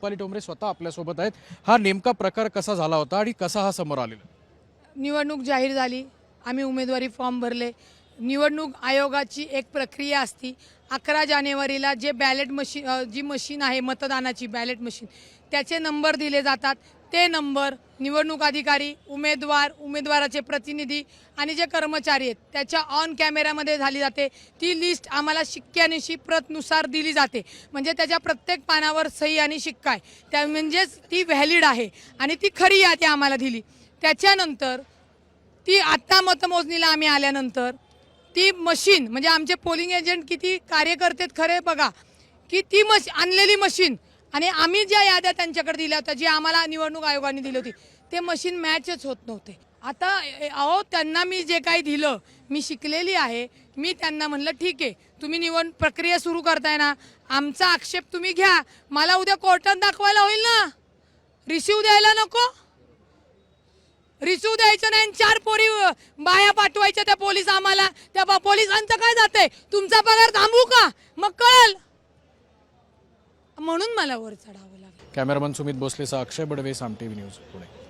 रुपाली ठोंबरे स्वतः आपल्यासोबत आहेत। हा नेमका प्रकार कसा झाला होता आणि कसा हा समोर आलेला? निवडणूक जाहीर झाली, आम्ही उमेदवारी फॉर्म भरले। निवडणूक आयोगाची एक प्रक्रिया असती। 11 जानेवारीला जे बॅलेट मशीन जी मशीन आहे मतदानाची बॅलेट मशीन त्याचे नंबर दिले जातात। ते नंबर निवडणूक अधिकारी, उमेदवार, उमेदवाराचे प्रतिनिधी आणि जे कर्मचारी आहेत त्याच्या ऑन कॅमेऱ्यामध्ये झाली जाते। ती लिस्ट आम्हाला शिक्क्यानिशी प्रतनुसार दिली जाते, म्हणजे त्याच्या प्रत्येक पानावर सही आणि शिक्का आहे, त्या म्हणजेच ती व्हॅलिड आहे आणि ती खरी यादी आम्हाला दिली। त्याच्यानंतर ती आत्ता मतमोजणीला आम्ही आल्यानंतर ती मशीन म्हणजे आमचे पोलिंग एजंट किती कार्यकर्ते खरे बघा की ती आणलेली मशीन आणि आम्ही ज्या याद्या त्यांच्याकडे दिल्या होत्या जी आम्हाला निवडणूक आयोगाने दिली होती ते मशीन मॅचच होत नव्हते। आता अहो त्यांना मी जे काही दिलं, मी शिकलेली आहे, मी त्यांना म्हणलं ठीक आहे तुम्ही निवडणूक प्रक्रिया सुरू करताय ना, आमचा आक्षेप तुम्ही घ्या, मला उद्या कोर्टात दाखवायला होईल ना, रिसिव्ह द्यायला नको, रिसिव्ह द्यायचं नाही। 4 पोरी बाया पाठवायच्या त्या पोलीस आम्हाला, त्या पोलिसांचं काय जातंय, तुमचा पगार थांबू का मग कळल, म्हणून मला वर चढावं लागलं। कॅमेरामन सुमित भोसलेसह अक्षय बडवे, साम टीव्ही न्यूज, पुणे।